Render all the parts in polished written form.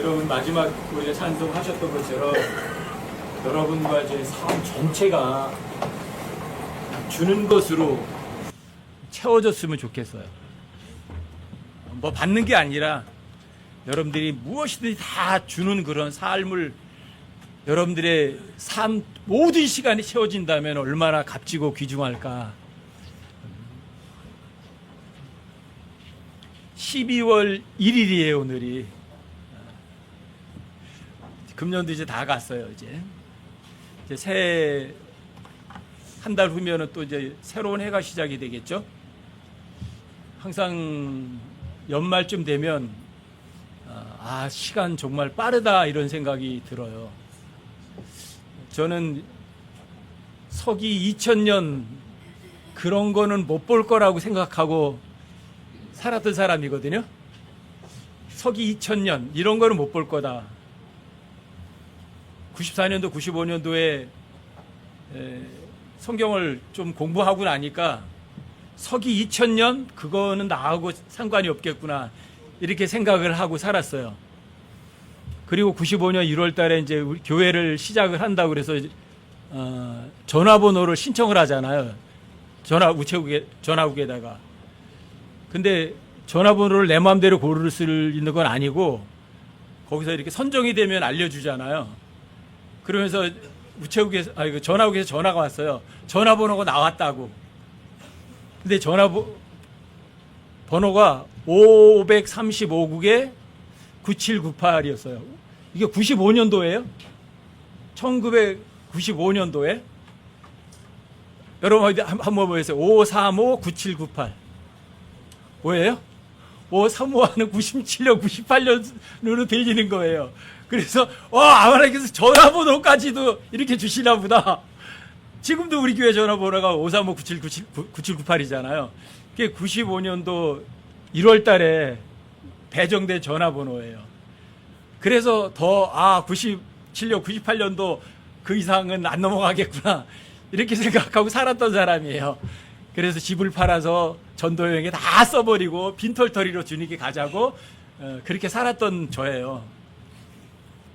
여러분 마지막 우리가 찬송하셨던 것처럼 여러분과 제 삶 전체가 주는 것으로 채워졌으면 좋겠어요. 뭐 받는 게 아니라 여러분들이 무엇이든지 다 주는 그런 삶을 여러분들의 삶 모든 시간이 채워진다면 얼마나 값지고 귀중할까. 12월 1일이에요 오늘이. 금년도 이제 다 갔어요. 이제 새해 한 달 후면은 또 이제 새로운 해가 시작이 되겠죠. 항상 연말쯤 되면 시간 정말 빠르다 이런 생각이 들어요. 저는 서기 2000년 그런 거는 못 볼 거라고 생각하고 살았던 사람이거든요. 서기 2000년 이런 거는 못 볼 거다. 94년도 95년도에 성경을 좀 공부하고 나니까 서기 2000년 그거는 나하고 상관이 없겠구나 이렇게 생각을 하고 살았어요. 그리고 95년 1월 달에 이제 우리 교회를 시작을 한다고 그래서 전화번호를 신청을 하잖아요. 우체국에 전화국에다가. 근데 전화번호를 내 마음대로 고를 수 있는 건 아니고 거기서 이렇게 선정이 되면 알려주잖아요. 그러면서 전화국에서 전화가 왔어요. 전화번호가 나왔다고. 근데 번호가 535국에 9798이었어요. 이게 95년도예요? 1995년도에? 여러분 한번 보세요. 535-9798. 뭐예요? 535하는 97년, 98년으로 들리는 거예요. 그래서 하나님께서 전화번호까지도 이렇게 주시나 보다. 지금도 우리 교회 전화번호가 535-9798이잖아요. 그게 95년도 1월 달에 배정된 전화번호예요. 그래서 97년, 98년도 그 이상은 안 넘어가겠구나. 이렇게 생각하고 살았던 사람이에요. 그래서 집을 팔아서 전도여행에 다 써버리고 빈털터리로 주님께 가자고 그렇게 살았던 저예요.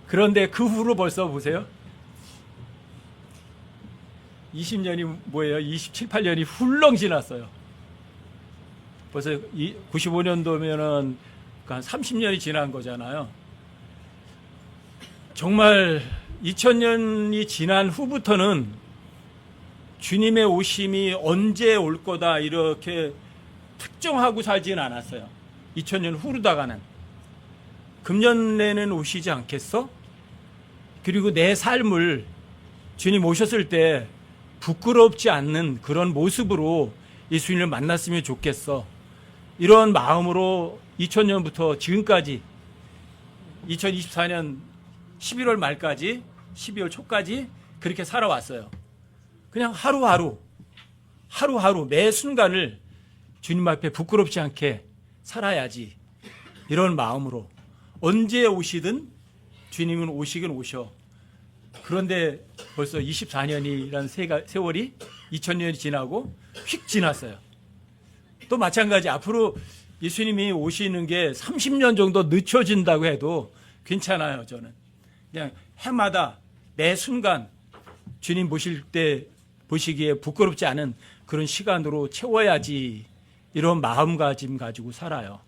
그런데 그 후로 벌써 보세요. 20년이 뭐예요? 27, 8년이 훌렁 지났어요. 벌써 95년도면은 한 30년이 지난 거잖아요. 정말 2000년이 지난 후부터는 주님의 오심이 언제 올 거다 이렇게 특정하고 살지는 않았어요. 2000년 후로다가는 금년 내는 오시지 않겠어? 그리고 내 삶을 주님 오셨을 때 부끄럽지 않는 그런 모습으로 예수님을 만났으면 좋겠어. 이런 마음으로 2000년부터 지금까지 2024년 11월 말까지 12월 초까지 그렇게 살아왔어요. 그냥 하루하루 매 순간을 주님 앞에 부끄럽지 않게 살아야지. 이런 마음으로 언제 오시든 주님은 오시긴 오셔. 그런데 벌써 24년이라는 세월이 2000년이 지나고 휙 지났어요. 또 마찬가지 앞으로 예수님이 오시는 게 30년 정도 늦춰진다고 해도 괜찮아요. 저는 그냥 해마다 매 순간 주님 보실 때 보시기에 부끄럽지 않은 그런 시간으로 채워야지. 이런 마음가짐 가지고 살아요.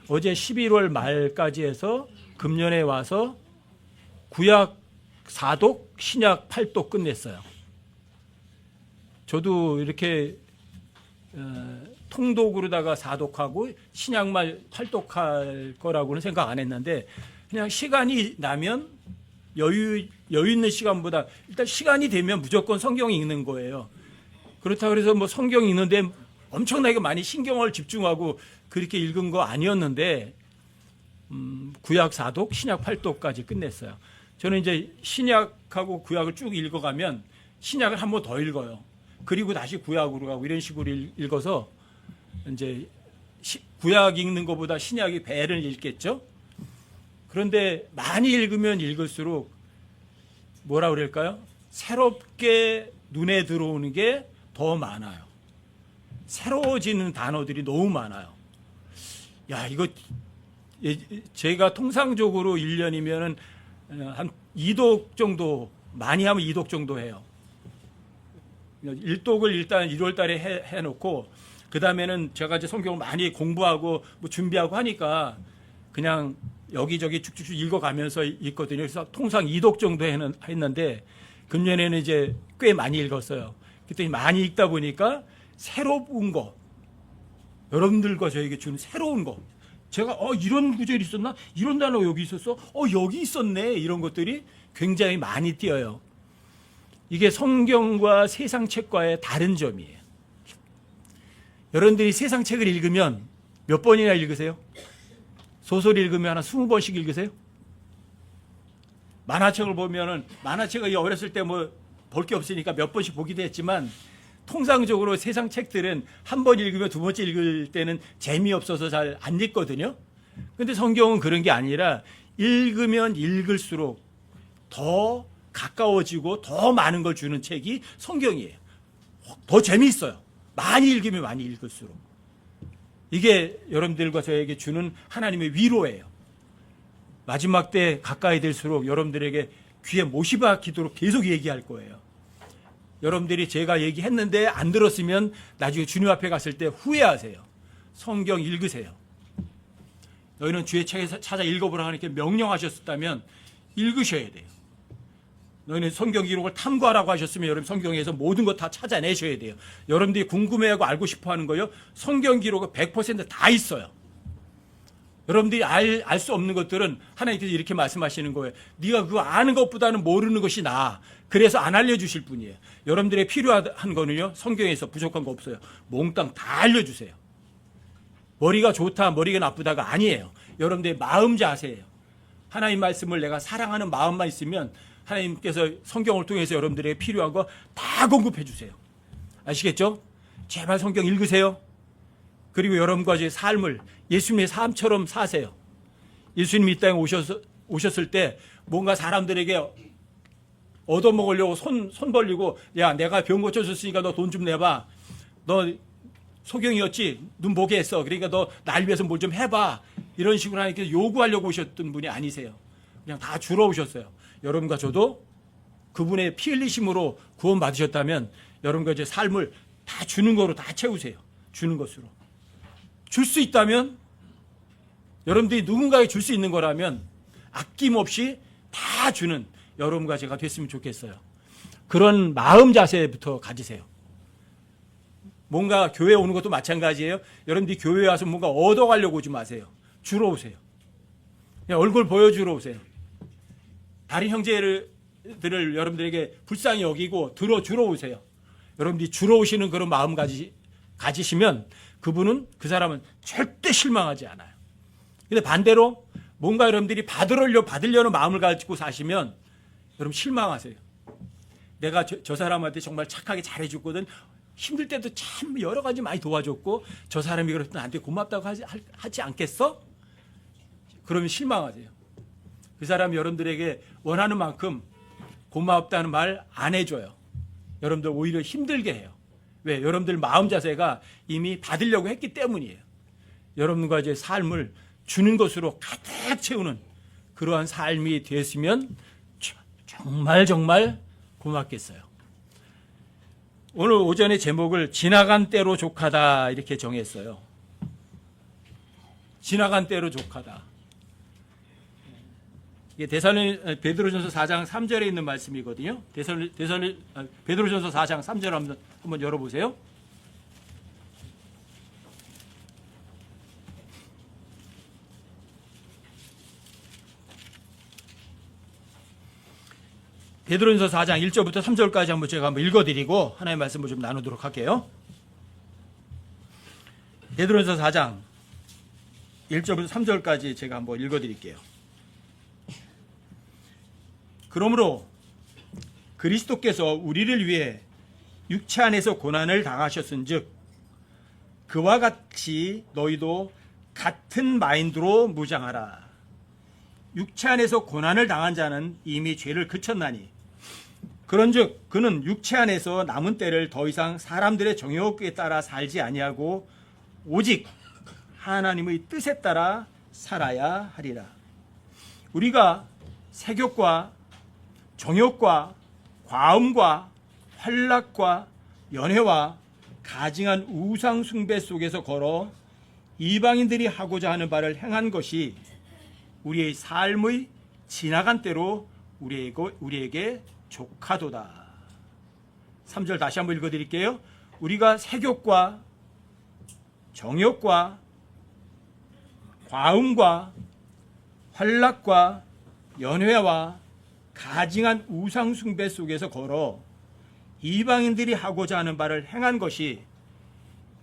어제 11월 말까지 해서 금년에 와서 구약 4독, 신약 8독 끝냈어요. 저도 이렇게 통독으로다가 4독하고 신약만 8독할 거라고는 생각 안 했는데 그냥 시간이 나면 여유 있는 시간보다 일단 시간이 되면 무조건 성경 읽는 거예요. 그렇다고 해서 뭐 성경 읽는데 엄청나게 많이 신경을 집중하고 그렇게 읽은 거 아니었는데 구약 4독, 신약 8독까지 끝냈어요. 저는 이제 신약하고 구약을 쭉 읽어가면 신약을 한 번 더 읽어요. 그리고 다시 구약으로 가고 이런 식으로 읽어서 이제 구약 읽는 것보다 신약이 배를 읽겠죠. 그런데 많이 읽으면 읽을수록 뭐라 그럴까요? 새롭게 눈에 들어오는 게 더 많아요. 새로워지는 단어들이 너무 많아요. 야, 이거 제가 통상적으로 1년이면은 한 2독 정도, 많이 하면 2독 정도 해요. 1독을 일단 1월 달에 해놓고, 그 다음에는 제가 이제 성경을 많이 공부하고 뭐 준비하고 하니까 그냥 여기저기 쭉쭉쭉 읽어가면서 있거든요. 그래서 통상 2독 정도 했는데, 금년에는 이제 꽤 많이 읽었어요. 그랬더니 많이 읽다 보니까 새로운 거, 여러분들과 저에게 주는 새로운 거, 제가 이런 구절이 있었나? 이런 단어 여기 있었어? 여기 있었네. 이런 것들이 굉장히 많이 띄어요. 이게 성경과 세상 책과의 다른 점이에요. 여러분들이 세상 책을 읽으면 몇 번이나 읽으세요? 소설 읽으면 한 20번씩 읽으세요? 만화책을 보면은, 만화책을 어렸을 때 뭐 볼 게 없으니까 몇 번씩 보기도 했지만, 통상적으로 세상 책들은 한 번 읽으면 두 번째 읽을 때는 재미없어서 잘 안 읽거든요. 근데 성경은 그런 게 아니라 읽으면 읽을수록 더 가까워지고 더 많은 걸 주는 책이 성경이에요. 더 재미있어요. 많이 읽으면 많이 읽을수록. 이게 여러분들과 저에게 주는 하나님의 위로예요. 마지막 때 가까이 될수록 여러분들에게 귀에 못이 박히도록 계속 얘기할 거예요. 여러분들이 제가 얘기했는데 안 들었으면 나중에 주님 앞에 갔을 때 후회하세요. 성경 읽으세요. 너희는 주의 책에서 찾아 읽어보라 하나님께 명령하셨다면 읽으셔야 돼요. 너희는 성경 기록을 탐구하라고 하셨으면 여러분 성경에서 모든 것 다 찾아내셔야 돼요. 여러분들이 궁금해하고 알고 싶어하는 거요, 성경 기록은 100% 다 있어요. 여러분들이 알 수 없는 것들은 하나님께서 이렇게 말씀하시는 거예요. 네가 그거 아는 것보다는 모르는 것이 나아. 그래서 안 알려주실 분이에요. 여러분들의 필요한 거는요, 성경에서 부족한 거 없어요. 몽땅 다 알려주세요. 머리가 좋다, 머리가 나쁘다가 아니에요. 여러분들의 마음 자세예요. 하나님 말씀을 내가 사랑하는 마음만 있으면 하나님께서 성경을 통해서 여러분들에게 필요한 거 다 공급해 주세요. 아시겠죠? 제발 성경 읽으세요. 그리고 여러분과 제 삶을 예수님의 삶처럼 사세요. 예수님이 이 땅에 오셨을 때 뭔가 사람들에게 얻어먹으려고 손 벌리고, 야, 내가 병 고쳐줬으니까 너 돈 좀 내봐. 너 소경이었지? 눈 보게 했어. 그러니까 너 날 위해서 뭘 좀 해봐. 이런 식으로 하나님께서 요구하려고 오셨던 분이 아니세요. 그냥 다 주러 오셨어요. 여러분과 저도 그분의 피 흘리심으로 구원 받으셨다면 여러분과 제 삶을 다 주는 거로 다 채우세요. 주는 것으로. 줄 수 있다면, 여러분들이 누군가에게 줄 수 있는 거라면 아낌없이 다 주는 여러분과 제가 됐으면 좋겠어요. 그런 마음 자세부터 가지세요. 뭔가 교회 오는 것도 마찬가지예요. 여러분들이 교회에 와서 뭔가 얻어가려고 오지 마세요. 주러 오세요. 그냥 얼굴 보여주러 오세요. 다른 형제들을 여러분들에게 불쌍히 여기고 주러 오세요. 여러분들이 주러 오시는 그런 마음 가지시면 그 사람은 절대 실망하지 않아요. 근데 반대로 뭔가 여러분들이 받으려는 마음을 가지고 사시면 여러분 실망하세요. 내가 저 사람한테 정말 착하게 잘해줬거든. 힘들 때도 참 여러 가지 많이 도와줬고 저 사람이 그래도 나한테 고맙다고 하지 않겠어? 그러면 실망하세요. 그 사람이 여러분들에게 원하는 만큼 고맙다는 말 안 해줘요. 여러분들 오히려 힘들게 해요. 왜? 여러분들 마음 자세가 이미 받으려고 했기 때문이에요. 여러분과 제 삶을 주는 것으로 가득 채우는 그러한 삶이 됐으면 정말 고맙겠어요. 오늘 오전에 제목을 지나간 때로 족하다 이렇게 정했어요. 지나간 때로 족하다. 이게 베드로전서 4장 3절에 있는 말씀이거든요. 베드로전서 4장 3절 한번 열어보세요. 베드로전서 4장 1절부터 3절까지 제가 한번 읽어드리고 하나님의 말씀을 좀 나누도록 할게요. 베드로전서 4장 1절부터 3절까지 제가 한번 읽어드릴게요. 그러므로 그리스도께서 우리를 위해 육체 안에서 고난을 당하셨은즉 그와 같이 너희도 같은 마인드로 무장하라. 육체 안에서 고난을 당한 자는 이미 죄를 그쳤나니 그런즉 그는 육체 안에서 남은 때를 더 이상 사람들의 정욕에 따라 살지 아니하고 오직 하나님의 뜻에 따라 살아야 하리라. 우리가 세욕과 정욕과 과음과 환락과 연회와 가증한 우상 숭배 속에서 걸어 이방인들이 하고자 하는 바를 행한 것이 우리의 삶의 지나간 때로 우리에게 족하도다. 3절 다시 한번 읽어드릴게요. 우리가 세욕과 정욕과 과음과 환락과 연회와 가증한 우상 숭배 속에서 걸어 이방인들이 하고자 하는 바를 행한 것이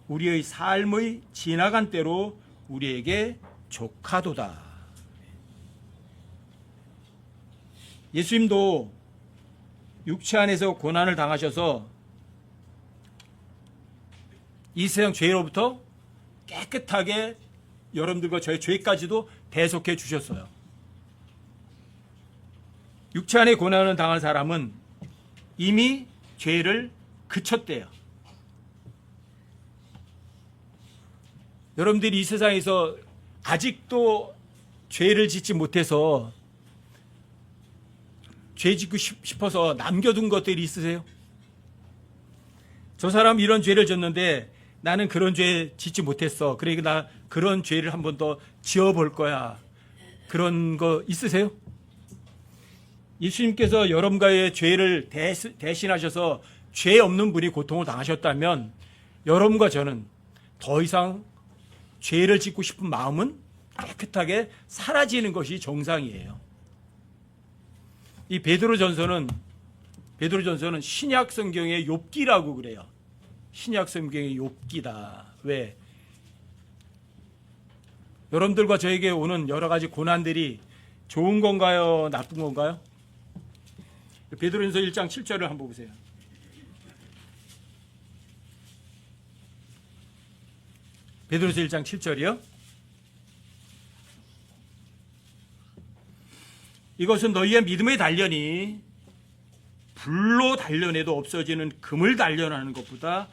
우리의 삶의 지나간 때로 우리에게 족하도다. 예수님도 육체 안에서 고난을 당하셔서 이 세상 죄로부터 깨끗하게 여러분들과 저의 죄까지도 대속해 주셨어요. 육체 안에 고난을 당한 사람은 이미 죄를 그쳤대요. 여러분들이 이 세상에서 아직도 죄를 짓지 못해서 죄 짓고 싶어서 남겨둔 것들이 있으세요? 저 사람 이런 죄를 졌는데 나는 그런 죄 짓지 못했어. 그러니까 나 그런 죄를 한 번 더 지어볼 거야. 그런 거 있으세요? 예수님께서 여러분과의 죄를 대신하셔서 죄 없는 분이 고통을 당하셨다면 여러분과 저는 더 이상 죄를 짓고 싶은 마음은 깨끗하게 사라지는 것이 정상이에요. 이 베드로전서는 신약 성경의 욥기라고 그래요. 신약 성경의 욥기다. 왜? 여러분들과 저에게 오는 여러 가지 고난들이 좋은 건가요? 나쁜 건가요? 베드로전서 1장 7절을 한번 보세요. 베드로전서 1장 7절이요. 이것은 너희의 믿음의 단련이 불로 단련해도 없어지는 금을 단련하는 것보다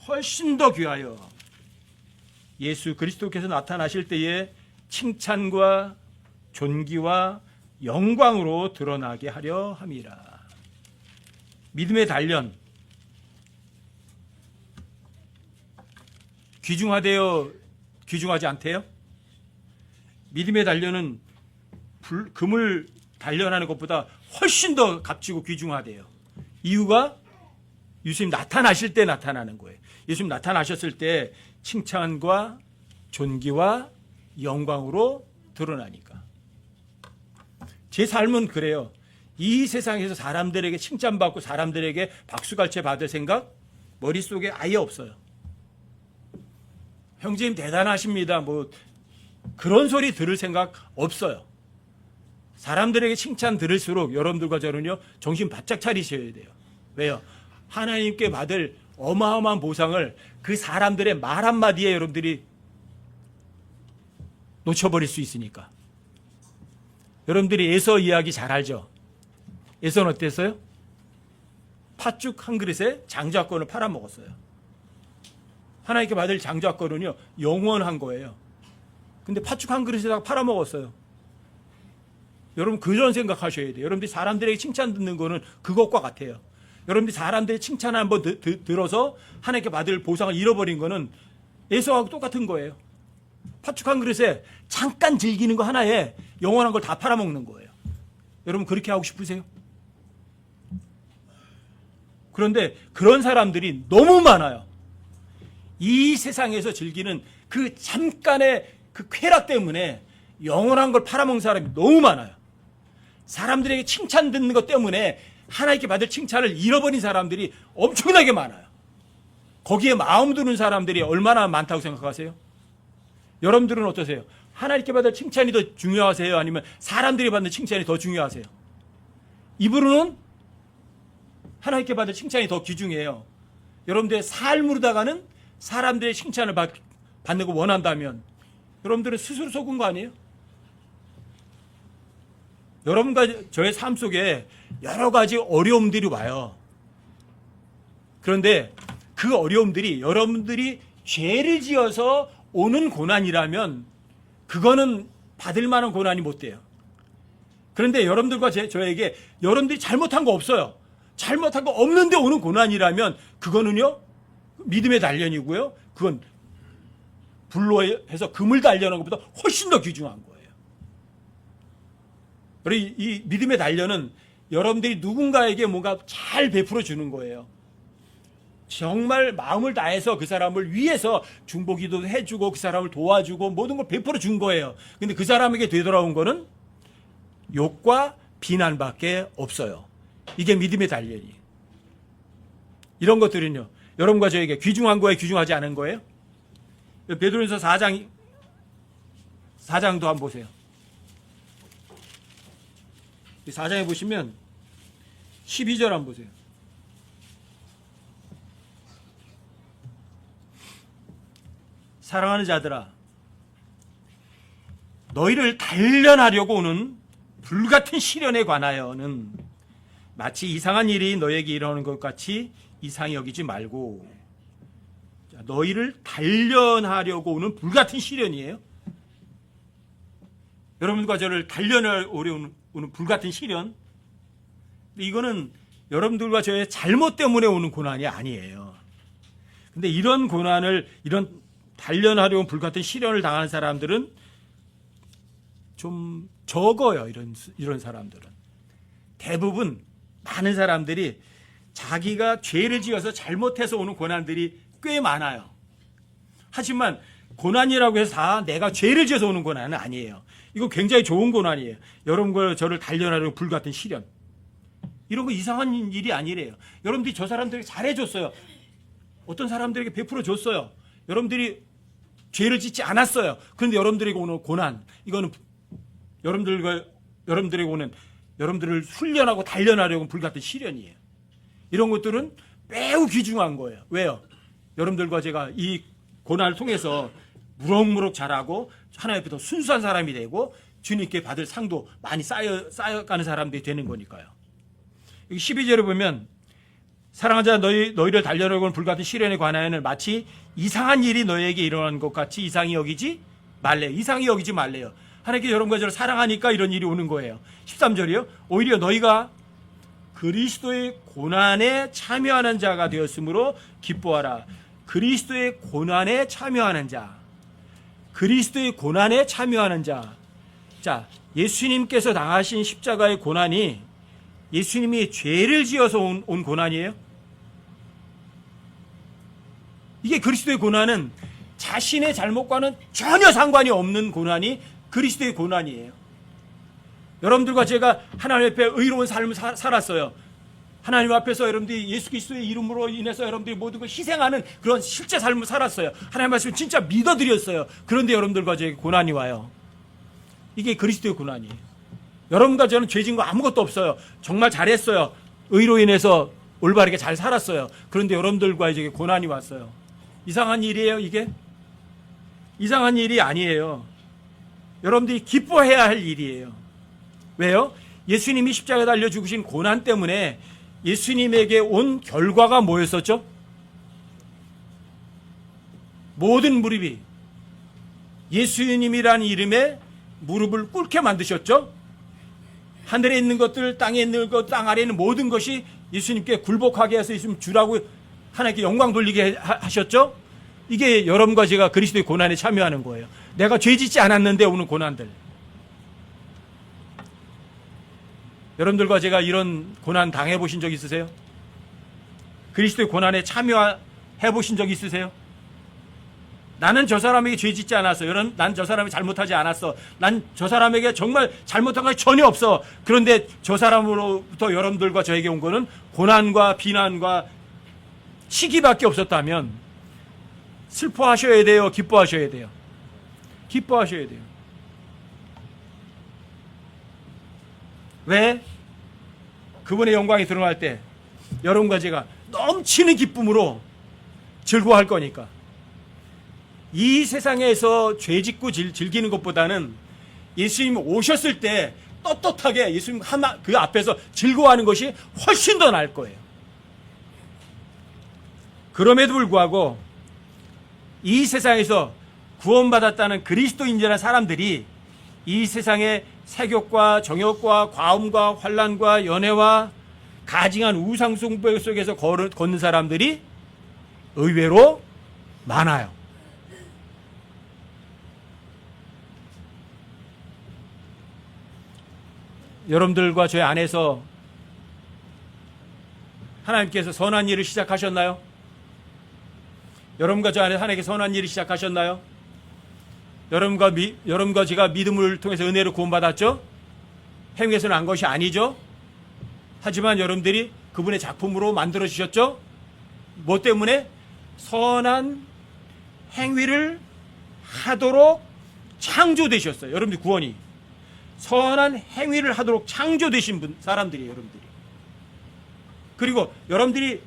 훨씬 더 귀하여 예수 그리스도께서 나타나실 때에 칭찬과 존귀와 영광으로 드러나게 하려 함이라. 믿음의 단련, 귀중하대요? 귀중하지 않대요? 믿음의 단련은 금을 단련하는 것보다 훨씬 더 값지고 귀중하대요. 이유가 예수님 나타나실 때 나타나는 거예요. 예수님 나타나셨을 때 칭찬과 존귀와 영광으로 드러나니까. 제 삶은 그래요. 이 세상에서 사람들에게 칭찬받고 사람들에게 박수갈채 받을 생각 머릿속에 아예 없어요. 형제님 대단하십니다. 뭐 그런 소리 들을 생각 없어요. 사람들에게 칭찬 들을수록 여러분들과 저는요 정신 바짝 차리셔야 돼요. 왜요? 하나님께 받을 어마어마한 보상을 그 사람들의 말 한마디에 여러분들이 놓쳐버릴 수 있으니까. 여러분들이 에서 이야기 잘 알죠? 에서는 어땠어요? 팥죽 한 그릇에 장자권을 팔아먹었어요. 하나님께 받을 장자권은요 영원한 거예요. 근데 팥죽 한 그릇에다가 팔아먹었어요. 여러분 그런 생각하셔야 돼요. 여러분들이 사람들에게 칭찬 듣는 거는 그것과 같아요. 여러분들이 사람들의 칭찬을 한번 들어서 하나님께 받을 보상을 잃어버린 거는 에서하고 똑같은 거예요. 팥죽 한 그릇에 잠깐 즐기는 거 하나에 영원한 걸 다 팔아먹는 거예요. 여러분 그렇게 하고 싶으세요? 그런데 그런 사람들이 너무 많아요. 이 세상에서 즐기는 그 잠깐의 그 쾌락 때문에 영원한 걸 팔아먹는 사람이 너무 많아요. 사람들에게 칭찬 듣는 것 때문에 하나님께 받을 칭찬을 잃어버린 사람들이 엄청나게 많아요. 거기에 마음 두는 사람들이 얼마나 많다고 생각하세요? 여러분들은 어떠세요? 하나님께 받을 칭찬이 더 중요하세요? 아니면 사람들이 받는 칭찬이 더 중요하세요? 이분은 하나님께 받을 칭찬이 더 귀중해요. 여러분들의 삶으로다가는 사람들의 칭찬을 받는 거 원한다면 여러분들은 스스로 속은 거 아니에요? 여러분과 저의 삶 속에 여러 가지 어려움들이 와요. 그런데 그 어려움들이 여러분들이 죄를 지어서 오는 고난이라면 그거는 받을 만한 고난이 못 돼요. 그런데 여러분들과 저에게 여러분들이 잘못한 거 없어요. 잘못한 거 없는데 오는 고난이라면 그거는요, 믿음의 단련이고요. 그건 불로 해서 금을 단련한 것보다 훨씬 더 귀중한 거예요. 그리고 이 믿음의 단련은 여러분들이 누군가에게 뭔가 잘 베풀어 주는 거예요. 정말 마음을 다해서 그 사람을 위해서 중보기도 해주고 그 사람을 도와주고 모든 걸 베풀어 준 거예요. 근데 그 사람에게 되돌아온 거는 욕과 비난밖에 없어요. 이게 믿음의 단련이에요. 이런 것들은요, 여러분과 저에게 귀중한 거예요, 귀중하지 않은 거예요? 베드로전서 4장도 한번 보세요. 4장에 보시면 12절 한번 보세요. 사랑하는 자들아, 너희를 단련하려고 오는 불같은 시련에 관하여는 마치 이상한 일이 너희에게 일어나는 것 같이 이상히 여기지 말고, 너희를 단련하려고 오는 불같은 시련이에요. 여러분과 저를 단련하려고 오는 불같은 시련. 이거는 여러분들과 저의 잘못 때문에 오는 고난이 아니에요. 근데 이런 고난을, 이런 단련하려고 불같은 시련을 당하는 사람들은 좀 적어요. 이런 사람들은. 대부분 많은 사람들이 자기가 죄를 지어서 잘못해서 오는 고난들이 꽤 많아요. 하지만 고난이라고 해서 다 내가 죄를 지어서 오는 고난은 아니에요. 이거 굉장히 좋은 고난이에요. 여러분과 저를 단련하려고 불같은 시련. 이런 거 이상한 일이 아니래요. 여러분들이 저 사람들에게 잘해줬어요. 어떤 사람들에게 베풀어 줬어요. 여러분들이 죄를 짓지 않았어요. 그런데 여러분들에게 오는 고난, 이거는 여러분들에게 오는, 여러분들을 훈련하고 단련하려고 불같은 시련이에요. 이런 것들은 매우 귀중한 거예요. 왜요? 여러분들과 제가 이 고난을 통해서 무럭무럭 자라고 하나님 앞에 더 순수한 사람이 되고 주님께 받을 상도 많이 쌓여가는 사람들이 되는 거니까요. 여기 12절에 보면 사랑하는 자 너희를 단련하려고 하는 불같은 시련에 관하여는 마치 이상한 일이 너희에게 일어난 것 같이 이상히 여기지 말래요. 이상히 여기지 말래요. 하나님께 여러분과 저를 사랑하니까 이런 일이 오는 거예요. 13절이요. 오히려 너희가 그리스도의 고난에 참여하는 자가 되었으므로 기뻐하라. 그리스도의 고난에 참여하는 자. 그리스도의 고난에 참여하는 자. 자, 예수님께서 당하신 십자가의 고난이 예수님이 죄를 지어서 온 고난이에요? 이게 그리스도의 고난은 자신의 잘못과는 전혀 상관이 없는 고난이 그리스도의 고난이에요. 여러분들과 제가 하나님 앞에 의로운 삶을 살았어요. 하나님 앞에서 여러분들이 예수 그리스도의 이름으로 인해서 여러분들이 모든 걸 희생하는 그런 실제 삶을 살았어요. 하나님 말씀을 진짜 믿어드렸어요. 그런데 여러분들과 저에게 고난이 와요. 이게 그리스도의 고난이에요. 여러분과 저는 죄진 거 아무것도 없어요. 정말 잘했어요. 의로 인해서 올바르게 잘 살았어요. 그런데 여러분들과 이제 고난이 왔어요. 이상한 일이에요, 이게? 이상한 일이 아니에요. 여러분들이 기뻐해야 할 일이에요. 왜요? 예수님이 십자가에 달려 죽으신 고난 때문에 예수님에게 온 결과가 뭐였었죠? 모든 무릎이 예수님이라는 이름에 무릎을 꿇게 만드셨죠? 하늘에 있는 것들, 땅에 있는 것, 땅 아래에 있는 모든 것이 예수님께 굴복하게 해서 예수님 주라고 하나님께 영광 돌리게 하셨죠? 이게 여러분과 제가 그리스도의 고난에 참여하는 거예요. 내가 죄 짓지 않았는데 오는 고난들. 여러분들과 제가 이런 고난 당해보신 적 있으세요? 그리스도의 고난에 참여해 보신 적 있으세요? 나는 저 사람에게 죄 짓지 않았어. 난 저 사람이 잘못하지 않았어. 난 저 사람에게 정말 잘못한 거 전혀 없어. 그런데 저 사람으로부터 여러분들과 저에게 온 거는 고난과 비난과 시기밖에 없었다면 슬퍼하셔야 돼요? 기뻐하셔야 돼요? 기뻐하셔야 돼요. 왜? 그분의 영광이 드러날 때 여러분과 제가 넘치는 기쁨으로 즐거워할 거니까. 이 세상에서 죄 짓고 즐기는 것보다는 예수님 오셨을 때 떳떳하게 예수님 그 앞에서 즐거워하는 것이 훨씬 더 나을 거예요. 그럼에도 불구하고 이 세상에서 구원받았다는 그리스도인이라는 사람들이 이 세상의 세욕과 정욕과 과음과 환난과 연애와 가증한 우상숭배 속에서 걷는 사람들이 의외로 많아요. 여러분들과 저희 안에서 하나님께서 선한 일을 시작하셨나요? 여러분과 저 안에 하나님께서 선한 일을 시작하셨나요? 여러분과 제가 믿음을 통해서 은혜를 구원받았죠? 행위에서는 한 것이 아니죠? 하지만 여러분들이 그분의 작품으로 만들어주셨죠? 뭐 때문에? 선한 행위를 하도록 창조되셨어요. 여러분들 구원이. 선한 행위를 하도록 창조되신 사람들이에요. 여러분들이. 그리고 여러분들이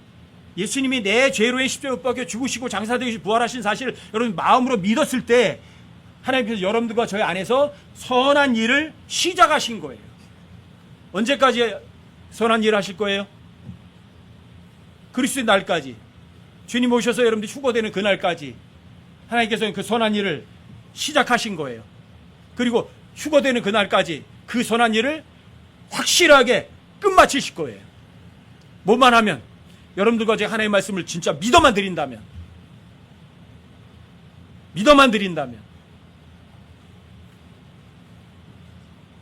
예수님이 내 죄로 십자가에 못 박혀 죽으시고 장사되시고 부활하신 사실을 여러분 마음으로 믿었을 때 하나님께서 여러분들과 저희 안에서 선한 일을 시작하신 거예요. 언제까지 선한 일을 하실 거예요? 그리스도의 날까지. 주님 오셔서 여러분들이 휴거되는 그날까지 하나님께서는 그 선한 일을 시작하신 거예요. 그리고 휴거되는 그날까지 그 선한 일을 확실하게 끝마치실 거예요. 뭐만 하면, 여러분들과 제가 하나님의 말씀을 진짜 믿어만 드린다면,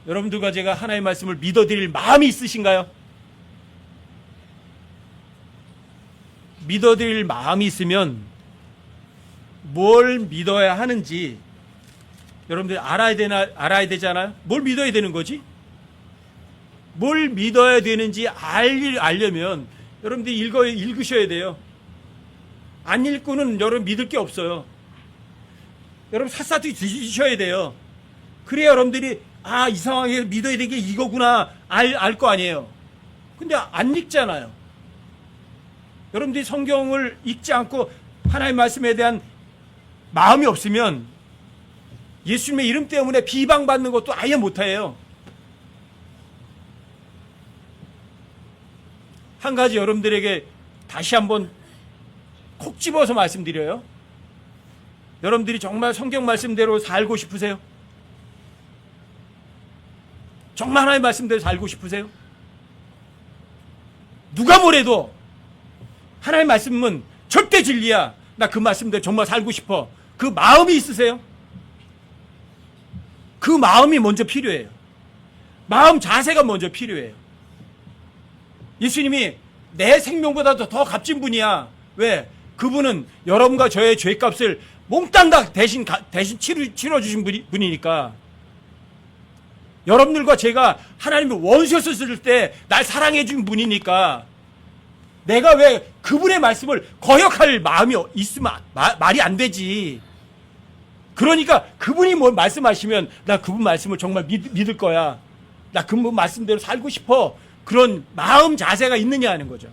여러분들과 제가 하나님의 말씀을 믿어드릴 마음이 있으신가요? 믿어드릴 마음이 있으면 뭘 믿어야 하는지 여러분들 알아야 되잖아요. 뭘 믿어야 되는 거지? 뭘 믿어야 되는지 알려면 여러분들이 읽으셔야 돼요. 안 읽고는 여러분 믿을 게 없어요. 여러분 샅샅이 뒤지셔야 돼요. 그래야 여러분들이 이 상황에서 믿어야 되는 게 이거구나 알 거 아니에요. 근데 안 읽잖아요. 여러분들이 성경을 읽지 않고 하나님의 말씀에 대한 마음이 없으면 예수님의 이름 때문에 비방받는 것도 아예 못해요. 한 가지 여러분들에게 다시 한번 콕 집어서 말씀드려요. 여러분들이 정말 성경 말씀대로 살고 싶으세요? 정말 하나님의 말씀대로 살고 싶으세요? 누가 뭐래도 하나님의 말씀은 절대 진리야. 나 그 말씀대로 정말 살고 싶어. 그 마음이 있으세요? 그 마음이 먼저 필요해요. 마음 자세가 먼저 필요해요. 예수님이 내 생명보다도 더 값진 분이야. 왜? 그분은 여러분과 저의 죄값을 몽땅 다 대신 치러주신 분이니까. 여러분들과 제가 하나님의 원수였을 때 날 사랑해준 분이니까 내가 왜 그분의 말씀을 거역할 마음이 있으면 말이 안 되지. 그러니까 그분이 뭘 말씀하시면 나 그분 말씀을 정말 믿을 거야. 나 그분 말씀대로 살고 싶어. 그런 마음 자세가 있느냐 하는 거죠.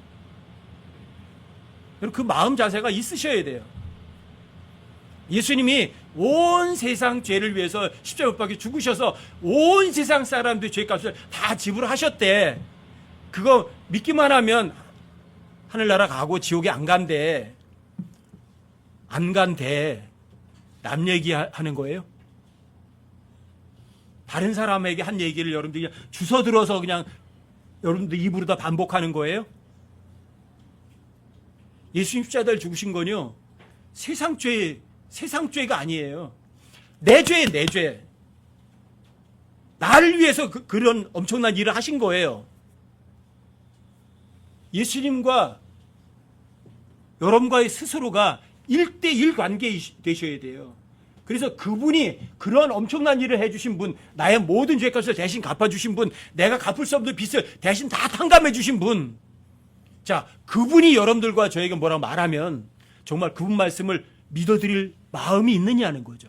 여러분 그 마음 자세가 있으셔야 돼요. 예수님이 온 세상 죄를 위해서 십자가에 못 박혀 죽으셔서 온 세상 사람들의 죄값을 다 지불하셨대. 그거 믿기만 하면 하늘나라 가고 지옥에 안 간대. 남 얘기하는 거예요? 다른 사람에게 한 얘기를 여러분들이 주워 들어서 그냥 여러분들 입으로 다 반복하는 거예요? 예수님 십자가에 죽으신 건요, 세상 죄가 아니에요. 내 죄. 나를 위해서 그런 엄청난 일을 하신 거예요. 예수님과 여러분과의 스스로가 1대1 관계 되셔야 돼요. 그래서 그분이 그런 엄청난 일을 해주신 분, 나의 모든 죄값을 대신 갚아주신 분, 내가 갚을 수 없는 빚을 대신 다 탕감해주신 분, 자, 그분이 여러분들과 저에게 뭐라고 말하면 정말 그분 말씀을 믿어드릴 마음이 있느냐는 거죠.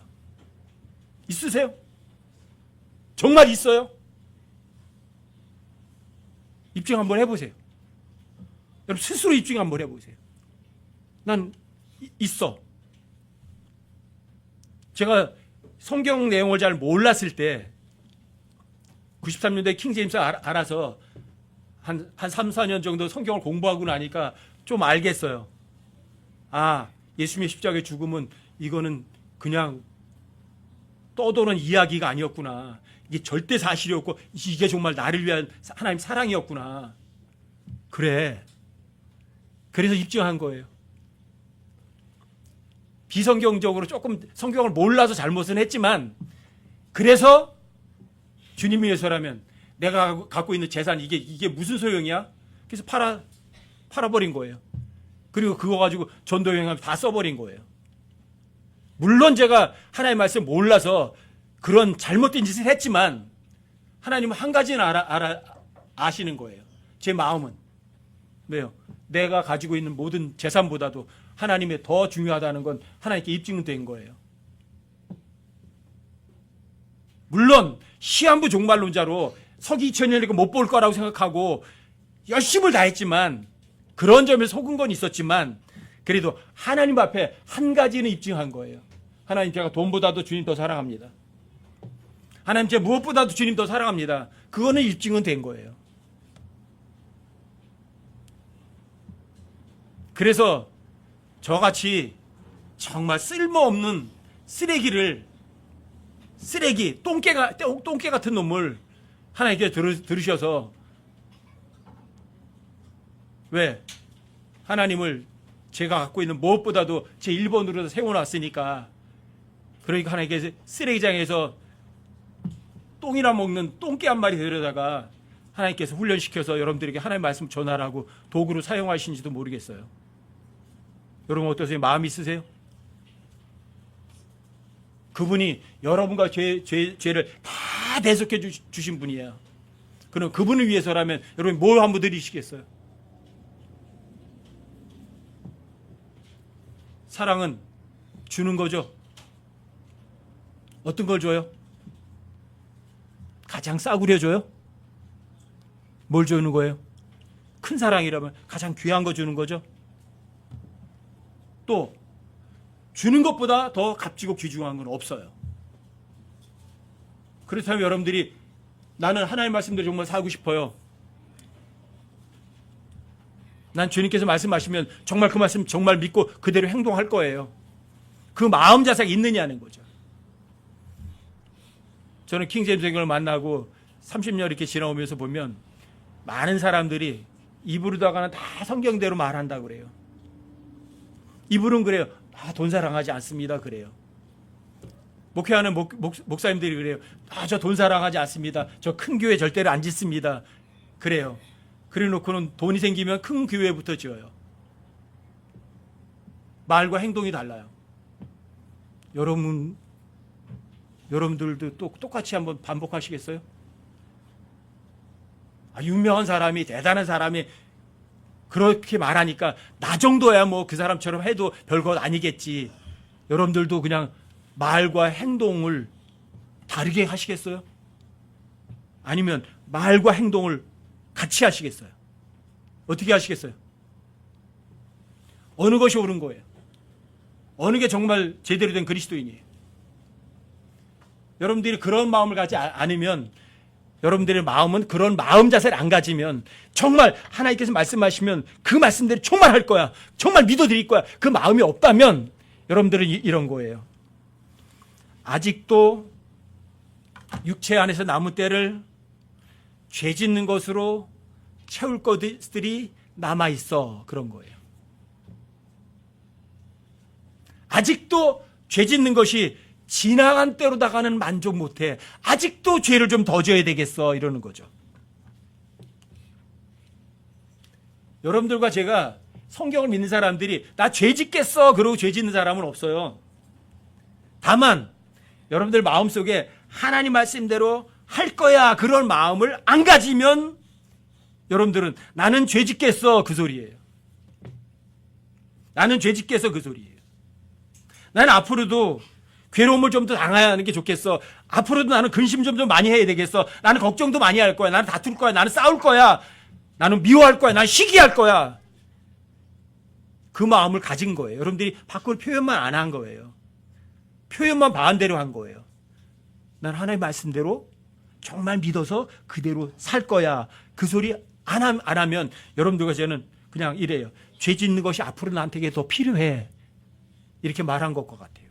있으세요? 정말 있어요? 입증 한번 해보세요. 여러분 스스로 입증 한번 해보세요. 난 있어. 제가 성경 내용을 잘 몰랐을 때 93년도에 킹제임스 알아서 한 3, 4년 정도 성경을 공부하고 나니까 좀 알겠어요. 예수님의 십자가의 죽음은 이거는 그냥 떠도는 이야기가 아니었구나. 이게 절대 사실이었고 이게 정말 나를 위한 하나님 사랑이었구나. 그래. 그래서 입증한 거예요. 비성경적으로 조금 성경을 몰라서 잘못은 했지만 그래서 주님 위해서라면 내가 갖고 있는 재산 이게 무슨 소용이야? 그래서 팔아버린 거예요. 그리고 그거 가지고 전도 여행을 다 써버린 거예요. 물론 제가 하나님의 말씀 몰라서 그런 잘못된 짓을 했지만 하나님은 한 가지는 아시는 거예요. 제 마음은. 왜요? 내가 가지고 있는 모든 재산보다도 하나님의 더 중요하다는 건 하나님께 입증된 거예요. 물론 시한부 종말론자로 서기 2000년이고 못 볼 거라고 생각하고 열심을 다했지만 그런 점에 속은 건 있었지만 그래도 하나님 앞에 한 가지는 입증한 거예요. 하나님 제가 돈보다도 주님 더 사랑합니다. 하나님 제가 무엇보다도 주님 더 사랑합니다. 그거는 입증은 된 거예요. 그래서 저같이 정말 쓸모없는 쓰레기, 똥개 같은 놈을 하나님께 들으셔서 왜? 하나님을 제가 갖고 있는 무엇보다도 제 1번으로 세워놨으니까 그러니까 하나님께 쓰레기장에서 똥이나 먹는 똥개 한 마리 데려다가 하나님께서 훈련시켜서 여러분들에게 하나님의 말씀 전하라고 도구로 사용하신지도 모르겠어요. 여러분 어떠세요? 마음이 있으세요? 그분이 여러분과 죄를 다 대속해 주신 분이에요. 그럼 그분을 위해서라면 여러분 뭘 한번 드리시겠어요? 사랑은 주는 거죠. 어떤 걸 줘요? 가장 싸구려 줘요? 뭘 주는 거예요? 큰 사랑이라면 가장 귀한 거 주는 거죠. 또 주는 것보다 더 값지고 귀중한 건 없어요. 그렇다면 여러분들이 나는 하나님의 말씀대로 정말 살고 싶어요. 난 주님께서 말씀하시면 정말 그 말씀 정말 믿고 그대로 행동할 거예요. 그 마음 자세가 있느냐는 거죠. 저는 킹제임스 성경을 만나고 30년 이렇게 지나오면서 보면 많은 사람들이 입으로다가는 다 성경대로 말한다고 그래요. 입으로는 그래요. 돈 사랑하지 않습니다. 그래요. 목회하는 목사님들이 그래요. 저 돈 사랑하지 않습니다. 저 큰 교회 절대로 안 짓습니다. 그래요. 그래 놓고는 돈이 생기면 큰 교회부터 지어요. 말과 행동이 달라요. 여러분들도 똑같이 한번 반복하시겠어요? 유명한 사람이, 대단한 사람이 그렇게 말하니까 나 정도야 뭐 그 사람처럼 해도 별것 아니겠지. 여러분들도 그냥 말과 행동을 다르게 하시겠어요? 아니면 말과 행동을 같이 하시겠어요? 어떻게 하시겠어요? 어느 것이 옳은 거예요? 어느 게 정말 제대로 된 그리스도인이에요? 여러분들이 그런 마음을 가지 않으면, 여러분들의 마음은 그런 마음 자세를 안 가지면 정말 하나님께서 말씀하시면 그 말씀대로 정말 할 거야, 정말 믿어드릴 거야, 그 마음이 없다면 여러분들은 이런 거예요. 아직도 육체 안에서 남은 때를 죄 짓는 것으로 채울 것들이 남아있어. 그런 거예요. 아직도 죄 짓는 것이 지나간 때로다가는 만족 못해. 아직도 죄를 좀 더 져야 되겠어. 이러는 거죠. 여러분들과 제가 성경을 믿는 사람들이 나 죄 짓겠어 그러고 죄 짓는 사람은 없어요. 다만 여러분들 마음속에 하나님 말씀대로 할 거야 그런 마음을 안 가지면 여러분들은 나는 죄 짓겠어 그 소리예요. 나는 죄 짓겠어 그 소리예요. 나는 앞으로도 괴로움을 좀 더 당해야 하는 게 좋겠어. 앞으로도 나는 근심 좀 더 많이 해야 되겠어. 나는 걱정도 많이 할 거야. 나는 다툴 거야. 나는 싸울 거야. 나는 미워할 거야. 나는 시기할 거야. 그 마음을 가진 거예요. 여러분들이 밖으로 표현만 안 한 거예요. 표현만 반대로 한 거예요. 난 하나님의 말씀대로 정말 믿어서 그대로 살 거야. 그 소리 안 하면 여러분들과 저는 그냥 이래요. 죄 짓는 것이 앞으로 나한테 더 필요해. 이렇게 말한 것 같아요.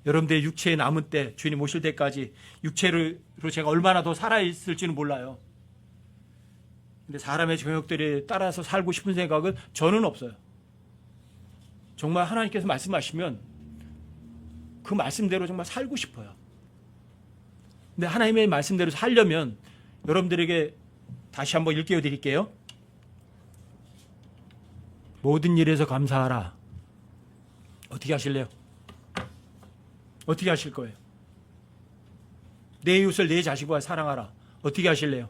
여러분들의 육체에 남은 때, 주님 오실 때까지 육체로 제가 얼마나 더 살아있을지는 몰라요. 근데 사람의 정욕들에 따라서 살고 싶은 생각은 저는 없어요. 정말 하나님께서 말씀하시면 그 말씀대로 정말 살고 싶어요. 근데 하나님의 말씀대로 살려면 여러분들에게 다시 한번 일깨워 드릴게요. 모든 일에서 감사하라. 어떻게 하실래요? 어떻게 하실 거예요? 내 이웃을 내 자식과 사랑하라. 어떻게 하실래요?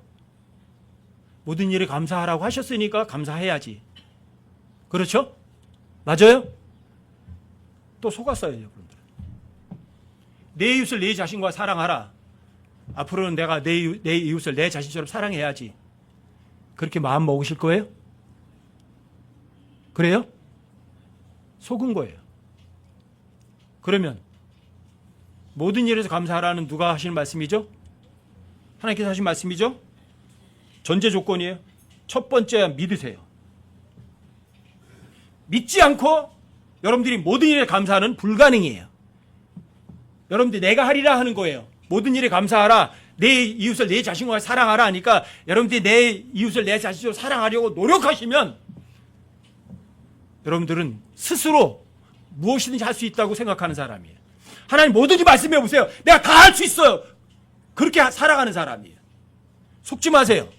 모든 일에 감사하라고 하셨으니까 감사해야지. 그렇죠? 맞아요? 또 속았어요, 여러분들. 내 이웃을 내 자신과 사랑하라. 앞으로는 내가 내 이웃을 내 자신처럼 사랑해야지. 그렇게 마음 먹으실 거예요? 그래요? 속은 거예요. 그러면 모든 일에서 감사하라는 누가 하시는 말씀이죠? 하나님께서 하신 말씀이죠? 전제 조건이에요. 첫 번째, 믿으세요. 믿지 않고 여러분들이 모든 일에 감사하는 불가능이에요. 여러분들이 내가 하리라 하는 거예요. 모든 일에 감사하라. 내 이웃을 내 자신과 사랑하라 하니까 여러분들이 내 이웃을 내 자신으로 사랑하려고 노력하시면 여러분들은 스스로 무엇이든지 할 수 있다고 생각하는 사람이에요. 하나님 뭐든지 말씀해 보세요. 내가 다 할 수 있어요. 그렇게 살아가는 사람이에요. 속지 마세요.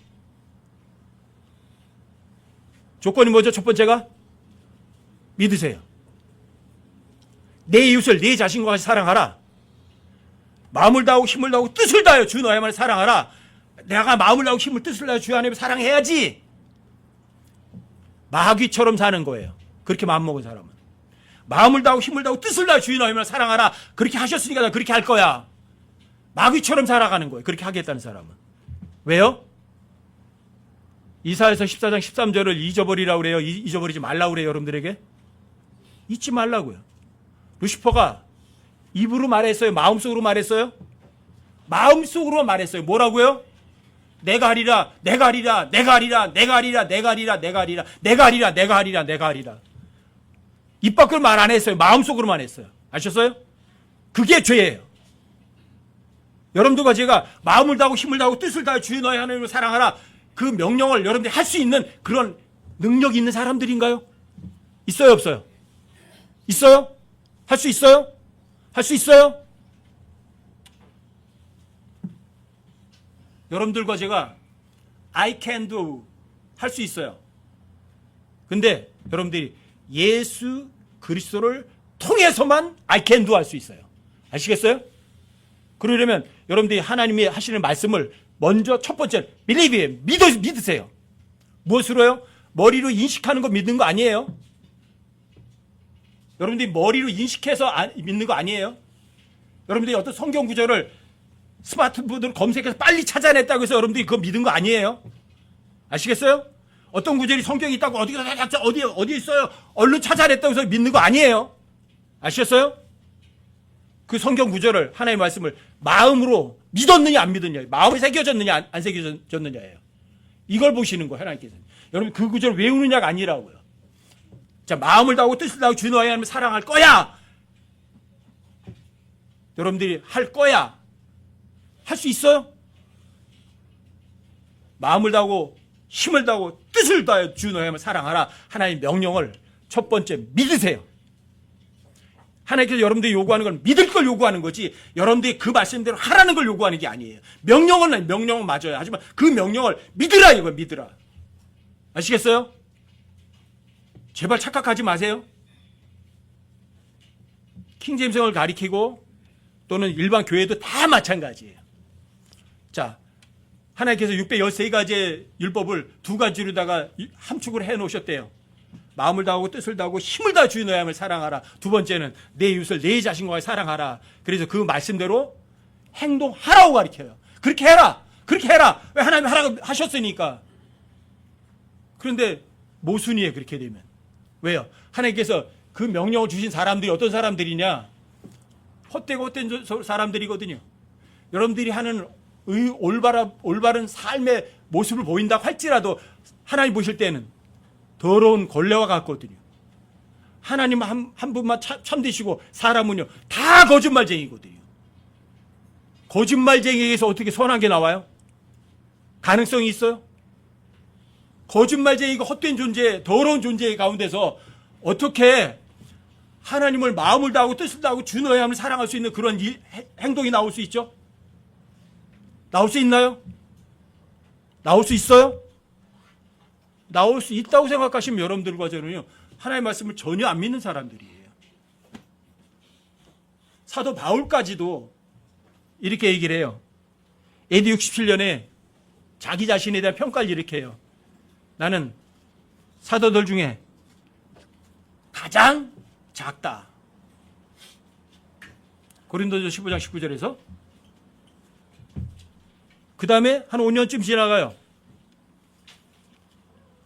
조건이 뭐죠? 첫 번째가 믿으세요. 내 이웃을 내 자신과 같이 사랑하라. 마음을 다하고 힘을 다하고 뜻을 다하여 주 너의 말을 사랑하라. 내가 마음을 다하고 힘을 뜻을 다하여 주 하나님을 사랑해야지. 마귀처럼 사는 거예요. 그렇게 마음먹은 사람은. 마음을 다하고 힘을 다하고 뜻을 다하여 주의 너의 말을 사랑하라. 그렇게 하셨으니까 나 그렇게 할 거야. 마귀처럼 살아가는 거예요. 그렇게 하겠다는 사람은. 왜요? 이사야서 14장 13절을 잊어버리라고 그래요. 잊어버리지 말라고 그래요. 여러분들에게. 잊지 말라고요. 루시퍼가 입으로 말했어요? 마음속으로 말했어요? 마음속으로 말했어요. 뭐라고요? 내가 하리라, 내가 하리라, 내가 하리라, 내가 하리라, 내가 하리라, 내가 하리라, 내가 하리라, 내가 하리라, 내가 하리라. 입 밖으로 말 안 했어요. 마음속으로만 했어요. 아셨어요? 그게 죄예요. 여러분들과 제가 마음을 다하고 힘을 다하고 뜻을 다하여 주의 너의 하나님을 사랑하라. 그 명령을 여러분들이 할 수 있는 그런 능력이 있는 사람들인가요? 있어요, 없어요? 있어요? 할 수 있어요? 할 수 있어요? 여러분들과 제가 I can do 할 수 있어요. 근데 여러분들이 예수 그리스도를 통해서만 I can do 할 수 있어요. 아시겠어요? 그러려면 여러분들이 하나님이 하시는 말씀을 먼저 첫 번째 believe, 믿으세요. 무엇으로요? 머리로 인식하는 거 믿는 거 아니에요. 여러분들이 머리로 인식해서 믿는 거 아니에요. 여러분들이 어떤 성경 구절을 스마트폰으로 검색해서 빨리 찾아냈다고 해서 여러분들이 그거 믿은 거 아니에요. 아시겠어요? 어떤 구절이 성경에 있다고 어디에 있어요? 얼른 찾아냈다고 해서 믿는 거 아니에요. 아시겠어요? 그 성경 구절을 하나님의 말씀을 마음으로 믿었느냐 안 믿었느냐, 마음에 새겨졌느냐 안 새겨졌느냐예요. 이걸 보시는 거예요. 하나님께서. 여러분 그 구절을 외우느냐가 아니라고요. 자, 마음을 다하고 뜻을 다하고 주 너의 하나님을 사랑할 거야. 여러분들이 할 거야. 할 수 있어요? 마음을 다하고 힘을 다하고 뜻을 다하여 주 너의 하나님을 사랑하라. 하나님의 명령을 첫 번째 믿으세요. 하나님께서 여러분들이 요구하는 건 믿을 걸 요구하는 거지 여러분들이 그 말씀대로 하라는 걸 요구하는 게 아니에요. 명령은 맞아요. 하지만 그 명령을 믿으라 이거 믿으라. 아시겠어요? 제발 착각하지 마세요. 킹제임스를 가리키고 또는 일반 교회도 다 마찬가지예요. 자, 하나님께서 613가지의 율법을 두 가지로다가 함축을 해놓으셨대요. 마음을 다하고 뜻을 다하고 힘을 다하여 주의 너의 하나님을 사랑하라. 두 번째는 내 이웃을 내 자신과 사랑하라. 그래서 그 말씀대로 행동하라고 가르쳐요. 그렇게 해라. 그렇게 해라. 왜 하나님이 하라고 하셨으니까. 그런데 모순이에요. 그렇게 되면. 왜요? 하나님께서 그 명령을 주신 사람들이 어떤 사람들이냐? 헛되고 헛된 사람들이거든요. 여러분들이 하는 올바른 삶의 모습을 보인다고 할지라도 하나님 보실 때는 더러운 걸레와 같거든요. 하나님 한 분만 참되시고 사람은요 다 거짓말쟁이거든요. 거짓말쟁이에게서 어떻게 선한 게 나와요? 가능성이 있어요? 거짓말쟁이가 헛된 존재, 더러운 존재 가운데서 어떻게 하나님을 마음을 다하고 뜻을 다하고 주 너의 함을 사랑할 수 있는 그런 행동이 나올 수 있죠? 나올 수 있나요? 나올 수 있어요? 나올 수 있다고 생각하시면 여러분들과 저는요 하나님의 말씀을 전혀 안 믿는 사람들이에요. 사도 바울까지도 이렇게 얘기를 해요. AD 67년에 자기 자신에 대한 평가를 이렇게 해요. 나는 사도들 중에 가장 작다. 고린도서 15장 19절에서 그 다음에 한 5년쯤 지나가요.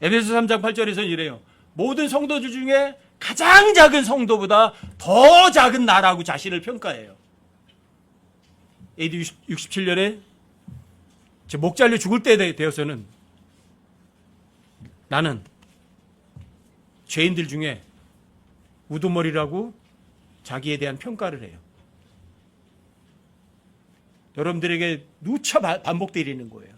에베소 3장 8절에서 이래요. 모든 성도들 중에 가장 작은 성도보다 더 작은 나라고 자신을 평가해요. AD 67년에 목 잘려 죽을 때 되어서는 나는 죄인들 중에 우두머리라고 자기에 대한 평가를 해요. 여러분들에게 누차 반복되리는 거예요.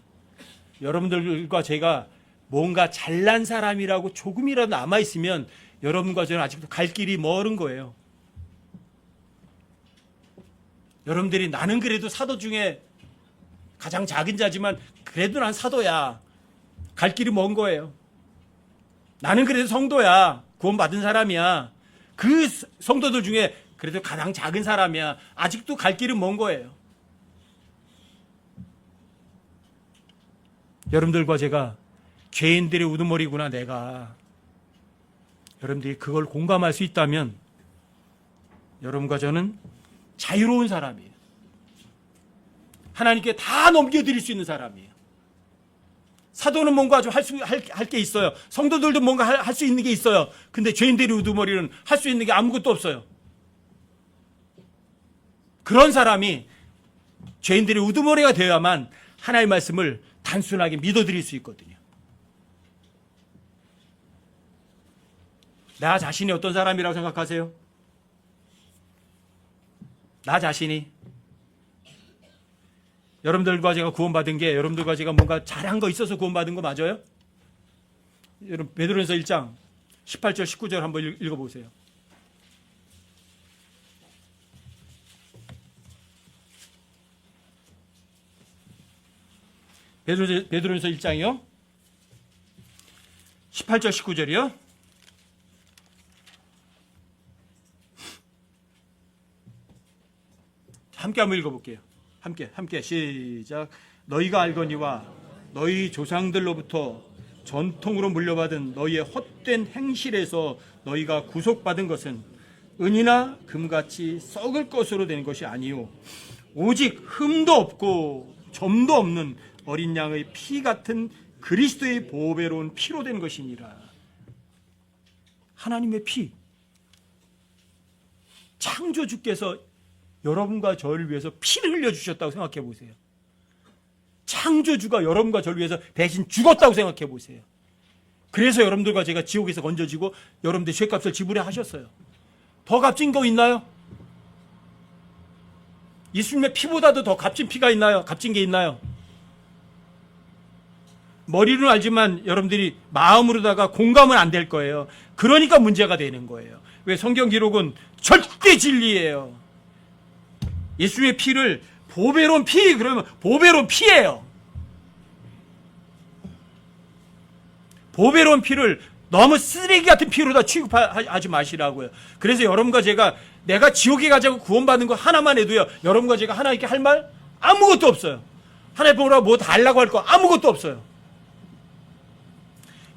여러분들과 제가 뭔가 잘난 사람이라고 조금이라도 남아있으면 여러분과 저는 아직도 갈 길이 멀은 거예요. 여러분들이 나는 그래도 사도 중에 가장 작은 자지만 그래도 난 사도야. 갈 길이 먼 거예요. 나는 그래도 성도야. 구원받은 사람이야. 그 성도들 중에 그래도 가장 작은 사람이야. 아직도 갈 길은 먼 거예요. 여러분들과 제가 죄인들의 우두머리구나 내가. 여러분들이 그걸 공감할 수 있다면 여러분과 저는 자유로운 사람이에요. 하나님께 다 넘겨드릴 수 있는 사람이에요. 사도는 뭔가 좀 할 게 있어요. 성도들도 뭔가 할 수 있는 게 있어요. 근데 죄인들의 우두머리는 할 수 있는 게 아무것도 없어요. 그런 사람이 죄인들의 우두머리가 되어야만 하나님의 말씀을 단순하게 믿어드릴 수 있거든요. 나 자신이 어떤 사람이라고 생각하세요? 나 자신이 여러분들과 제가 구원받은 게 여러분들과 제가 뭔가 잘한 거 있어서 구원받은 거 맞아요? 여러분 베드로전서 1장 18절 19절 한번 읽어보세요. 베드로전서 1장이요 18절 19절이요. 함께 한번 읽어볼게요. 함께 시작. 너희가 알거니와 너희 조상들로부터 전통으로 물려받은 너희의 헛된 행실에서 너희가 구속받은 것은 은이나 금같이 썩을 것으로 된 것이 아니요 오직 흠도 없고 점도 없는 어린 양의 피 같은 그리스도의 보배로운 피로 된 것이니라. 하나님의 피, 창조주께서 여러분과 저를 위해서 피를 흘려주셨다고 생각해 보세요. 창조주가 여러분과 저를 위해서 대신 죽었다고 생각해 보세요. 그래서 여러분들과 제가 지옥에서 건져지고 여러분들 죄값을 지불해 하셨어요. 더 값진 거 있나요? 예수님의 피보다도 더 값진 피가 있나요? 값진 게 있나요? 머리로는 알지만 여러분들이 마음으로다가 공감은 안 될 거예요. 그러니까 문제가 되는 거예요. 왜? 성경 기록은 절대 진리예요. 예수의 피를 보배로운 피, 그러면 보배로운 피예요. 보배로운 피를 너무 쓰레기 같은 피로다 취급하지 마시라고요. 그래서 여러분과 제가 내가 지옥에 가자고 구원받는 거 하나만 해도요, 여러분과 제가 하나님께 할 말 아무것도 없어요. 하나님 보라고 뭐 달라고 할 거 아무것도 없어요.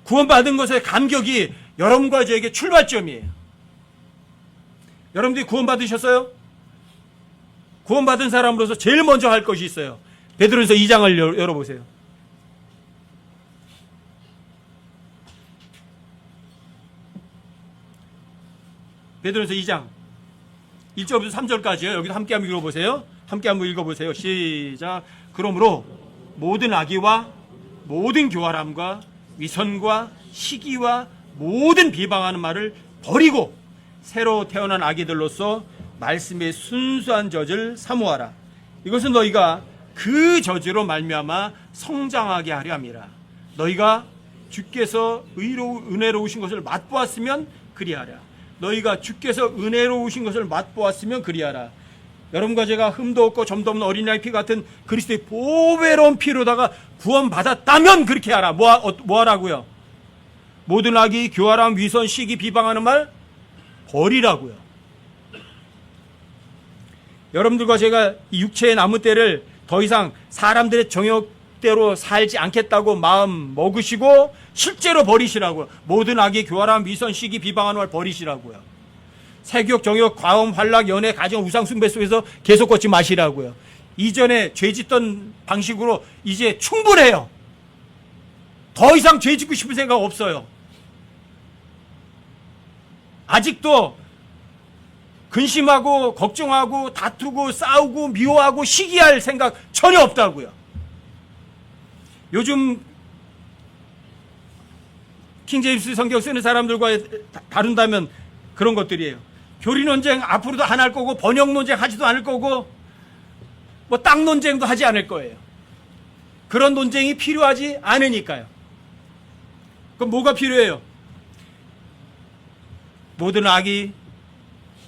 구원받은 것의 감격이 여러분과 저에게 출발점이에요. 여러분들이 구원받으셨어요? 구원받은 사람으로서 제일 먼저 할 것이 있어요. 베드로전서 2장을 열어보세요. 베드로전서 2장 1절부터 3절까지요. 여기도 함께 한번 읽어보세요. 함께 한번 읽어보세요. 시작. 그러므로 모든 악의와 모든 교활함과 위선과 시기와 모든 비방하는 말을 버리고 새로 태어난 아기들로서 말씀의 순수한 젖을 사모하라. 이것은 너희가 그 젖으로 말미암아 성장하게 하려 함이라. 너희가 주께서 은혜로우신 것을 맛보았으면 그리하라. 너희가 주께서 은혜로우신 것을 맛보았으면 그리하라. 여러분과 제가 흠도 없고 점도 없는 어린아이 피 같은 그리스도의 보배로운 피로다가 구원받았다면 그렇게 하라. 뭐 하라고요? 모든 악이, 교활함, 위선, 시기, 비방하는 말 버리라고요. 여러분들과 제가 이 육체의 남은 때를 더 이상 사람들의 정욕대로 살지 않겠다고 마음 먹으시고 실제로 버리시라고요. 모든 악이, 교활함, 위선, 시기, 비방하는 말 버리시라고요. 세욕, 정욕, 과음, 환락, 연애, 가정, 우상 숭배 속에서 계속 걷지 마시라고요. 이전에 죄 짓던 방식으로 이제 충분해요. 더 이상 죄 짓고 싶은 생각 없어요. 아직도 근심하고 걱정하고 다투고 싸우고 미워하고 시기할 생각 전혀 없다고요. 요즘 킹제임스 성경 쓰는 사람들과 다룬다면 그런 것들이에요. 교리 논쟁 앞으로도 안 할 거고, 번역 논쟁 하지도 않을 거고, 뭐 땅 논쟁도 하지 않을 거예요. 그런 논쟁이 필요하지 않으니까요. 그럼 뭐가 필요해요? 모든 악이,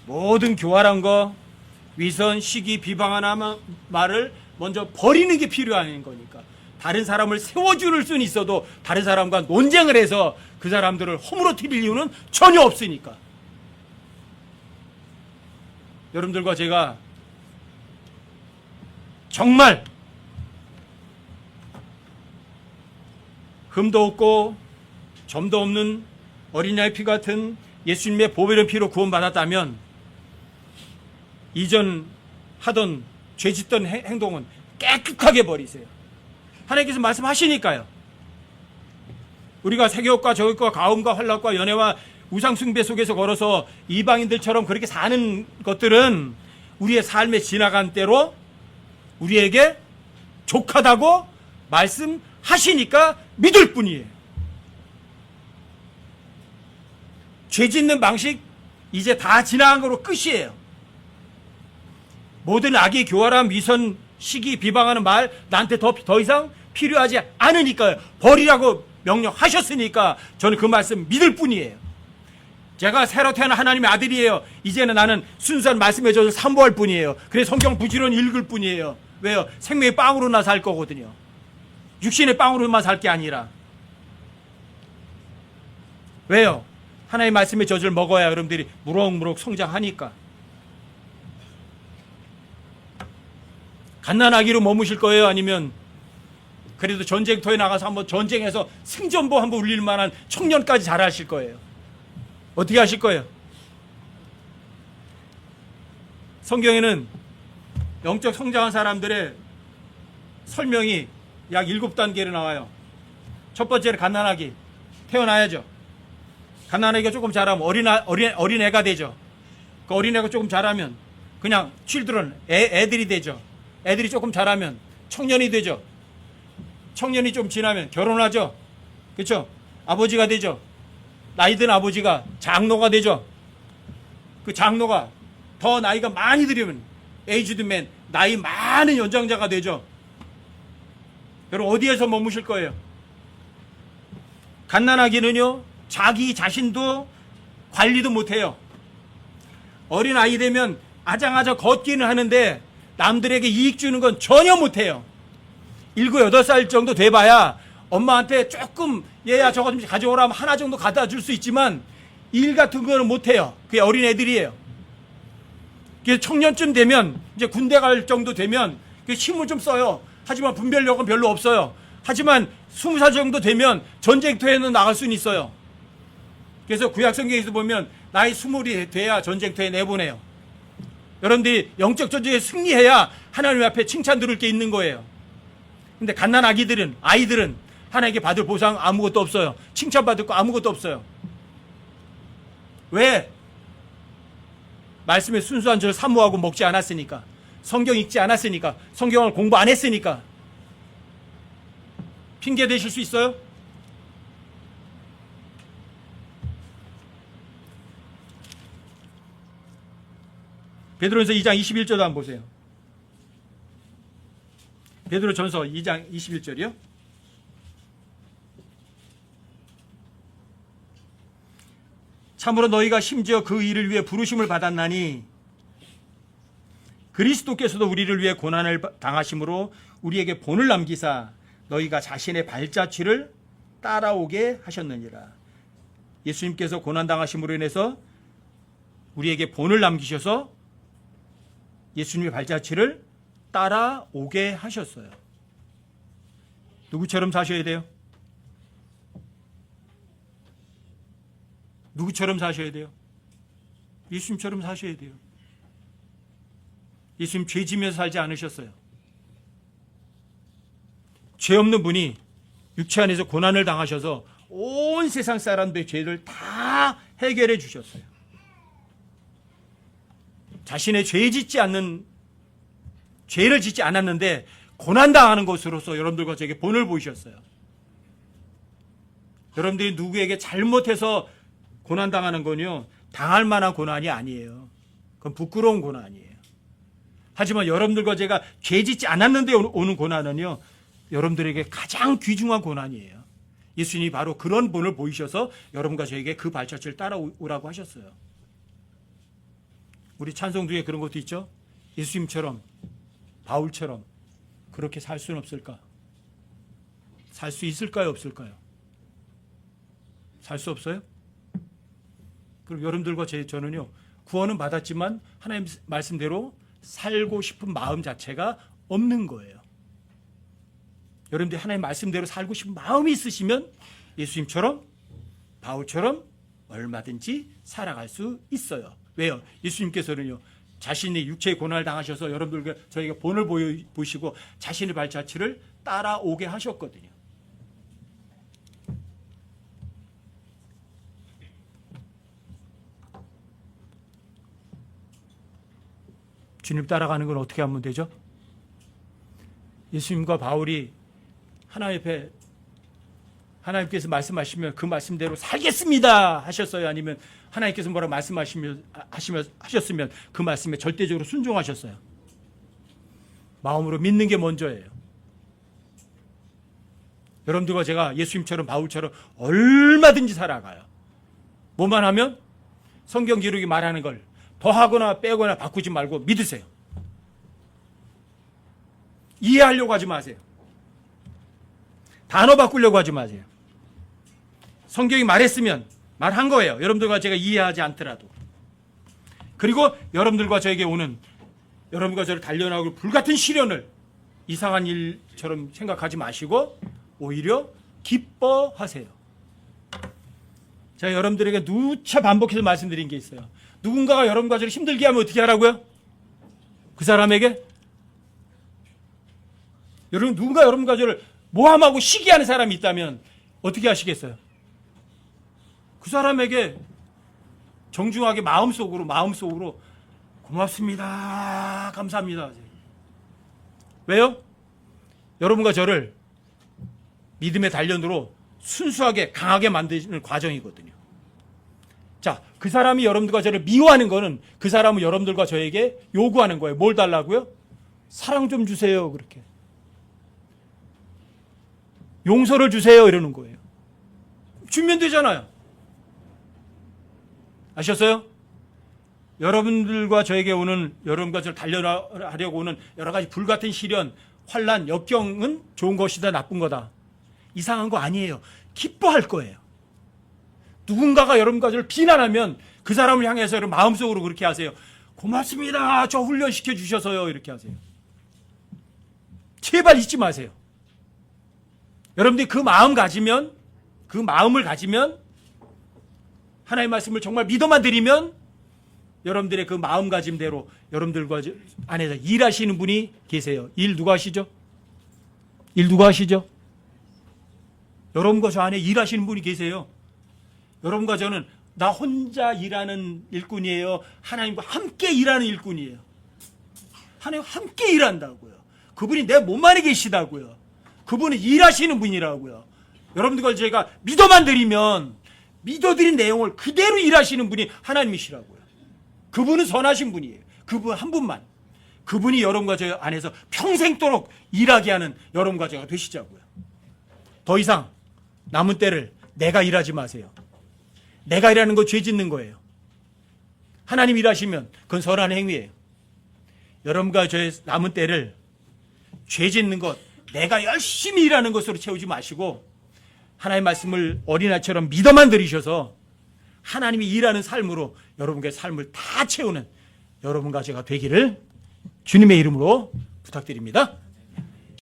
모든 교활한 거, 위선, 시기, 비방하는 말을 먼저 버리는 게 필요한 거니까. 다른 사람을 세워줄 수는 있어도 다른 사람과 논쟁을 해서 그 사람들을 허물어뜨릴 이유는 전혀 없으니까. 여러분들과 제가 정말 흠도 없고 점도 없는 어린아이 피 같은 예수님의 보배로운 피로 구원받았다면 이전 하던 죄짓던 행동은 깨끗하게 버리세요. 하나님께서 말씀하시니까요. 우리가 세욕과 저욕과 가움과 환락과 연애와 우상숭배 속에서 걸어서 이방인들처럼 그렇게 사는 것들은 우리의 삶에 지나간 때로 우리에게 족하다고 말씀하시니까 믿을 뿐이에요. 죄 짓는 방식 이제 다 지나간 거로 끝이에요. 모든 악이, 교활함, 위선, 시기, 비방하는 말 나한테 더 이상 필요하지 않으니까요. 버리라고 명령하셨으니까 저는 그 말씀 믿을 뿐이에요. 제가 새로 태어난 하나님의 아들이에요. 이제는 나는 순수한 말씀의 젖을 사모할 뿐이에요. 그래서 성경 부지런히 읽을 뿐이에요. 왜요? 생명의 빵으로나 살 거거든요. 육신의 빵으로만 살 게 아니라. 왜요? 하나님의 말씀의 젖을 먹어야 여러분들이 무럭무럭 성장하니까. 갓난아기로 머무실 거예요? 아니면 그래도 전쟁터에 나가서 한번 전쟁에서 승전보 한번 울릴 만한 청년까지 자라실 거예요? 어떻게 하실 거예요? 성경에는 영적 성장한 사람들의 설명이 약 7단계로 나와요. 첫 번째는 갓난아기. 태어나야죠. 갓난아기가 조금 자라면 어린애가 되죠. 그 어린애가 조금 자라면 그냥 children, 애들이 되죠. 애들이 조금 자라면 청년이 되죠. 청년이 좀 지나면 결혼하죠. 그렇죠? 아버지가 되죠. 나이든 아버지가 장로가 되죠. 그 장로가 더 나이가 많이 들으면 에이지드 맨, 나이 많은 연장자가 되죠. 여러분 어디에서 머무실 거예요? 갓난아기는요 자기 자신도 관리도 못해요. 어린아이 되면 아장아장 걷기는 하는데 남들에게 이익 주는 건 전혀 못해요. 7, 8살 정도 돼봐야 엄마한테 조금 얘야 저거 좀 가져오라 하면 하나 정도 갖다 줄 수 있지만 일 같은 거는 못해요. 그게 어린애들이에요. 그래서 청년쯤 되면 이제 군대 갈 정도 되면 힘을 좀 써요. 하지만 분별력은 별로 없어요. 하지만 20살 정도 되면 전쟁터에는 나갈 수는 있어요. 그래서 구약 성경에서 보면 나이 20이 돼야 전쟁터에 내보내요. 여러분들이 영적 전쟁에 승리해야 하나님 앞에 칭찬 들을 게 있는 거예요. 근데 갓난 아이들은 하나님께 받을 보상 아무것도 없어요. 칭찬받을 거 아무것도 없어요. 왜? 말씀의 순수한 젖을 사모하고 먹지 않았으니까. 성경 읽지 않았으니까. 성경을 공부 안 했으니까. 핑계 대실 수 있어요? 베드로전서 2장 21절도 한번 보세요. 베드로전서 2장 21절이요. 참으로 너희가 심지어 그 일을 위해 부르심을 받았나니 그리스도께서도 우리를 위해 고난을 당하심으로 우리에게 본을 남기사 너희가 자신의 발자취를 따라오게 하셨느니라. 예수님께서 고난 당하심으로 인해서 우리에게 본을 남기셔서 예수님의 발자취를 따라오게 하셨어요. 누구처럼 사셔야 돼요? 누구처럼 사셔야 돼요? 예수님처럼 사셔야 돼요. 예수님 죄 지면서 살지 않으셨어요. 죄 없는 분이 육체 안에서 고난을 당하셔서 온 세상 사람들의 죄를 다 해결해 주셨어요. 자신의 죄를 짓지 않았는데 고난당하는 것으로서 여러분들과 저에게 본을 보이셨어요. 여러분들이 누구에게 잘못해서 고난당하는 건요, 당할 만한 고난이 아니에요. 그건 부끄러운 고난이에요. 하지만 여러분들과 제가 죄 짓지 않았는데 오는 고난은요, 여러분들에게 가장 귀중한 고난이에요. 예수님이 바로 그런 본을 보이셔서 여러분과 저에게 그 발자취를 따라오라고 하셨어요. 우리 찬송 중에 그런 것도 있죠. 예수님처럼, 바울처럼 그렇게 살 수는 없을까? 살 수 있을까요? 없을까요? 살 수 없어요? 그럼 여러분들과 저는요, 구원은 받았지만 하나님 말씀대로 살고 싶은 마음 자체가 없는 거예요. 여러분들이 하나님 말씀대로 살고 싶은 마음이 있으시면 예수님처럼, 바울처럼 얼마든지 살아갈 수 있어요. 왜요? 예수님께서는요, 자신의 육체의 고난을 당하셔서 여러분들과 저희가 본을 보시고 자신의 발자취를 따라오게 하셨거든요. 주님 따라가는 건 어떻게 하면 되죠? 예수님과 바울이 하나님 앞에 하나님께서 말씀하시면 그 말씀대로 살겠습니다 하셨어요? 아니면 하나님께서 뭐라고 하셨으면 그 말씀에 절대적으로 순종하셨어요? 마음으로 믿는 게 먼저예요. 여러분들과 제가 예수님처럼 바울처럼 얼마든지 살아가요. 뭐만 하면 성경 기록이 말하는 걸 더하거나 빼거나 바꾸지 말고 믿으세요. 이해하려고 하지 마세요. 단어 바꾸려고 하지 마세요. 성경이 말했으면 말한 거예요. 여러분들과 제가 이해하지 않더라도. 그리고 여러분들과 저에게 오는, 여러분과 저를 달려나오고 불같은 시련을 이상한 일처럼 생각하지 마시고 오히려 기뻐하세요. 제가 여러분들에게 누차 반복해서 말씀드린 게 있어요. 누군가가 여러분과 저를 힘들게 하면 어떻게 하라고요? 그 사람에게? 누군가 여러분과 저를 모함하고 시기하는 사람이 있다면 어떻게 하시겠어요? 그 사람에게 정중하게 마음속으로 고맙습니다, 감사합니다. 왜요? 여러분과 저를 믿음의 단련으로 순수하게 강하게 만드는 과정이거든요. 자, 그 사람이 여러분들과 저를 미워하는 거는 그 사람은 여러분들과 저에게 요구하는 거예요. 뭘 달라고요? 사랑 좀 주세요, 그렇게. 용서를 주세요, 이러는 거예요. 주면 되잖아요. 아셨어요? 여러분들과 저에게 오는, 여러분과 저를 단련하려고 오는 여러 가지 불같은 시련, 환난, 역경은 좋은 것이다, 나쁜 거다, 이상한 거 아니에요. 기뻐할 거예요. 누군가가 여러분과 저를 비난하면 그 사람을 향해서 여러분 마음속으로 그렇게 하세요. 고맙습니다, 저 훈련시켜 주셔서요, 이렇게 하세요. 제발 잊지 마세요. 여러분들이 그 마음을 가지면 하나님의 말씀을 정말 믿어만 드리면 여러분들의 그 마음가짐대로 여러분들과 안에서 일하시는 분이 계세요. 일 누가 하시죠? 여러분과 저 안에 일하시는 분이 계세요. 여러분과 저는 나 혼자 일하는 일꾼이에요? 하나님과 함께 일하는 일꾼이에요? 하나님과 함께 일한다고요. 그분이 내 몸 안에 계시다고요. 그분은 일하시는 분이라고요. 여러분들과 제가 믿어만 드리면 믿어드린 내용을 그대로 일하시는 분이 하나님이시라고요. 그분은 선하신 분이에요. 그분 한 분만, 그분이 여러분과 저 안에서 평생도록 일하게 하는 여러분과 제가 되시자고요. 더 이상 남은 때를 내가 일하지 마세요. 내가 일하는 거 죄 짓는 거예요. 하나님 일하시면 그건 선한 행위예요. 여러분과 저의 남은 때를 죄 짓는 것, 내가 열심히 일하는 것으로 채우지 마시고 하나님의 말씀을 어린아이처럼 믿어만 들이셔서 하나님이 일하는 삶으로 여러분의 삶을 다 채우는 여러분과 제가 되기를 주님의 이름으로 부탁드립니다.